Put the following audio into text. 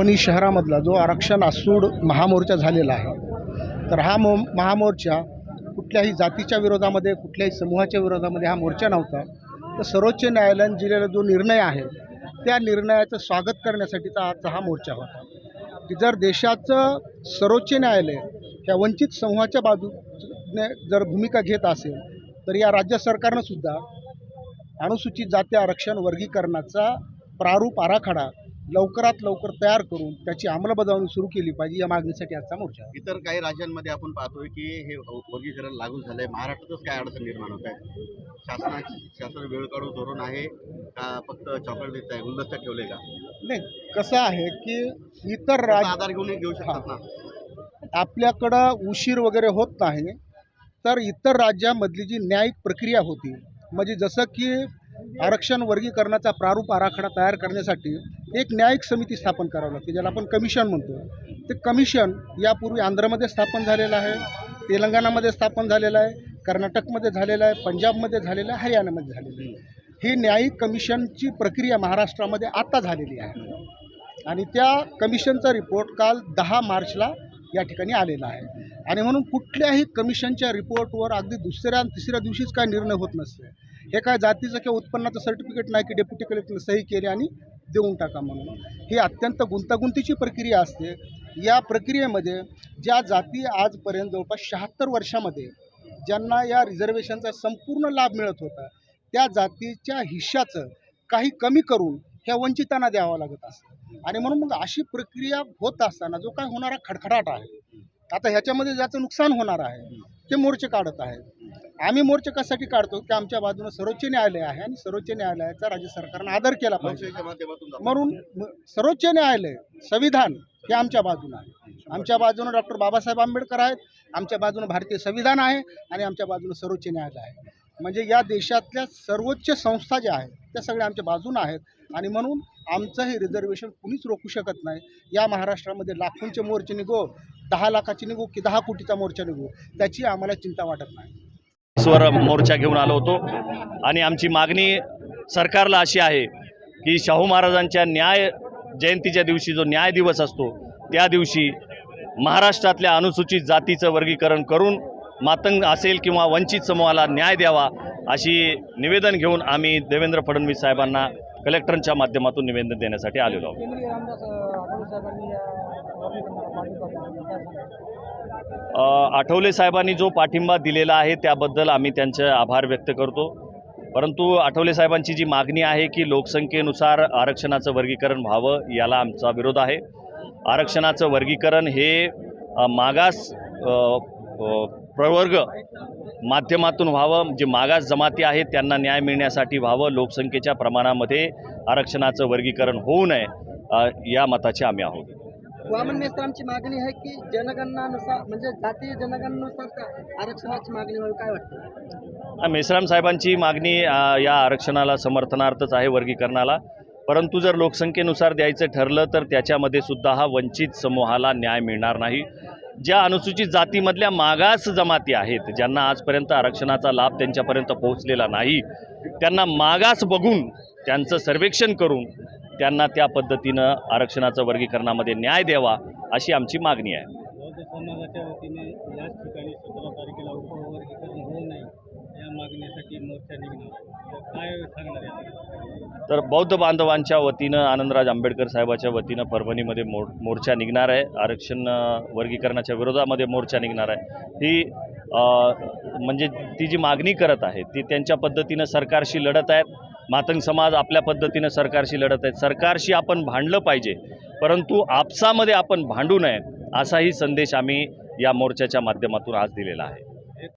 परभणी शहरामधला जो आरक्षण आसूड महामोर्चा झालेला आहे, तर हा महामोर्चा कुठल्याही जातीच्या विरोधामध्ये, कुठल्याही समूहाच्या विरोधामध्ये हा मोर्चा नव्हता. तर सर्वोच्च न्यायालयाने दिलेला जो निर्णय आहे त्या निर्णयाचं स्वागत करण्यासाठीचा आजचा हा मोर्चा होता. की जर देशाचं सर्वोच्च न्यायालय या वंचित समूहाच्या बाजूने जर भूमिका घेत असेल, तर या राज्य सरकारनं सुद्धा अनुसूचित जाती आरक्षण वर्गीकरणाचा प्रारूप आराखडा लवकरात लवकर तयार करून त्याची अंमलबजावणी सुरू केली पाहिजे, या मागणीसाठी आजचा मोर्चा आहे. इतर काही राज्यांमध्ये आपण पाहतोय की हे वर्गीकरण लागू झालंय, महाराष्ट्रातच काय अडचण निर्माण होत आहे? शासन वेळ काढून धोरण आहे का फक्त चॉकलेट देत आहे, गुलदस्ता ठेवले का? नाही, कसं आहे की इतर आधार घेऊ शकतात ना. आपल्याकडं उशीर वगैरे होत नाही, तर इतर राज्यामधली जी न्यायिक प्रक्रिया होती, म्हणजे जसं की आरक्षण वर्गीकरणाचा प्रारूप आराखडा तयार करण्यासाठी एक न्यायिक समिती स्थापन करावी लागते, ज्याला आपण कमिशन म्हणतो. ते कमिशन यापूर्वी आंध्रमध्ये स्थापन झालेलं आहे, तेलंगणामध्ये स्थापन झालेलं आहे, कर्नाटकमध्ये झालेलं आहे, पंजाबमध्ये झालेलं आहे, हरियाणामध्ये झालेलं आहे. ही न्यायिक कमिशनची प्रक्रिया महाराष्ट्रामध्ये आता झालेली आहे आणि त्या कमिशनचा रिपोर्ट काल 10 मार्चला या ठिकाणी आलेला आहे. आणि म्हणून कुठल्याही कमिशनच्या रिपोर्टवर अगदी दुसऱ्या आणि तिसऱ्या दिवशीच काय निर्णय होत नसते. हे काय जातीचं किंवा उत्पन्नाचं सर्टिफिकेट नाही की डेप्युटी कलेक्टरने सही केली आणि देऊन टाका म्हणून. ही अत्यंत गुंतागुंतीची प्रक्रिया असते. या प्रक्रियेमध्ये ज्या जाती आजपर्यंत जवळपास 76 वर्षामध्ये ज्यांना या रिझर्वेशनचा संपूर्ण लाभ मिळत होता, त्या जातीच्या हिश्श्याचं काही कमी करून ह्या वंचितांना द्यावं लागत असतं. आणि म्हणून मग अशी प्रक्रिया होत असताना जो काय होणारा खडखडाट आहे, आता ह्याच्यामध्ये ज्याचं नुकसान होणार आहे ते मोर्चे काढत आहेत. आम्ही मोर्चे कशासाठी काढतो की आमच्या बाजूनं सर्वोच्च न्यायालय आहे आणि सर्वोच्च न्यायालयाचा राज्य सरकारनं आदर केला पाहिजे. म्हणून सर्वोच्च न्यायालय, संविधान हे आमच्या बाजूनं आहे. आमच्या बाजूनं डॉक्टर बाबासाहेब आंबेडकर आहेत, आमच्या बाजूनं भारतीय संविधान आहे आणि आमच्या बाजूनं सर्वोच्च न्यायालय आहे. म्हणजे या देशातल्या सर्वोच्च संस्था ज्या आहेत त्या सगळ्या आमच्या बाजूनं आहेत. आणि म्हणून आमचं हे रिझर्वेशन कुणीच रोखू शकत नाही. या महाराष्ट्रामध्ये लाखोंचे मोर्चे निघो, 10 लाखाचे निघो की 10 कोटीचा मोर्चा निघो, त्याची आम्हाला चिंता वाटत नाही. स्वर मोर्चा घेऊन आलो होतो आणि आमची मागणी सरकारला अशी आहे की शाहू महाराजांच्या न्याय जयंतीच्या दिवशी जो न्याय दिवस असतो त्या दिवशी महाराष्ट्रातल्या अनुसूचित जातीचं वर्गीकरण करून मातंग असेल किंवा वंचित समूहाला न्याय द्यावा, अशी निवेदन घेऊन आम्ही देवेंद्र फडणवीस साहेबांना कलेक्टरच्या माध्यमातून निवेदन देण्यासाठी आलेलो आहोत. आठवले साहेबांनी जो पाठिंबा दिलेला आहे त्याबद्दल आम्ही त्यांचे आभार व्यक्त करतो. परंतु आठवले साहेबांची जी मागणी आहे की लोकसंख्येनुसार आरक्षणाचं वर्गीकरण व्हावं, याला आमचा विरोध आहे. आरक्षणाचं वर्गीकरण हे मागास प्रवर्ग माध्यमातून व्हावं, जे मागास जमाती आहेत त्यांना न्याय मिळण्यासाठी व्हावं. लोकसंख्येच्या प्रमाणामध्ये आरक्षणाचं वर्गीकरण होऊ नये, या मताचे आम्ही आहोत. वामन मेश्रामची मागणी आहे की जनगणनानुसार, म्हणजे जातीय जनगणनेनुसार आरक्षणाची मागणी व्हावी, काय वाटतं? मेश्राम साहेबांची मागणी या आरक्षणाला समर्थनार्थच आहे, वर्गीकरणाला. परंतु जर लोकसंख्येनुसार द्यायचं ठरलं तर त्याच्यामध्ये सुद्धा हा वंचित समूहाला न्याय मिळणार नाही. ज्या अनुसूचित जातीमधल्या मागास जमाती आहेत, ज्यांना आजपर्यंत आरक्षणाचा लाभ त्यांच्यापर्यंत पोहोचलेला नाही, त्यांना मागास बघून त्यांचं सर्वेक्षण करून त्यांना त्या पद्धतीनं आरक्षणाचं वर्गीकरणामध्ये न्याय द्यावा, अशी आमची मागणी आहे. बौद्ध समाजाच्या वतीने याच ठिकाणी 17 तारखेला उपवर्गीकरण होऊ नये या मागणीसाठी मोर्चा निघणार, काय सांगणार आहे? तर बौद्ध बांधवांच्या वतीनं, आनंदराज आंबेडकर साहेबाच्या वतीनं परभणीमध्ये मोर्चा निघणार आहे. आरक्षण वर्गीकरणाच्या विरोधामध्ये मोर्चा निघणार आहे. ही म्हणजे ती जी मागणी करत आहे ती त्यांच्या पद्धतीनं सरकारशी लढत आहेत. मातंग समाज आपल्या पद्धतीनं सरकारशी लढत आहेत. सरकारशी आपण भांडलं पाहिजे, परंतु आपसामध्ये आपण भांडू नये, असाही संदेश आम्ही या मोर्चाच्या माध्यमातून आज दिलेला आहे.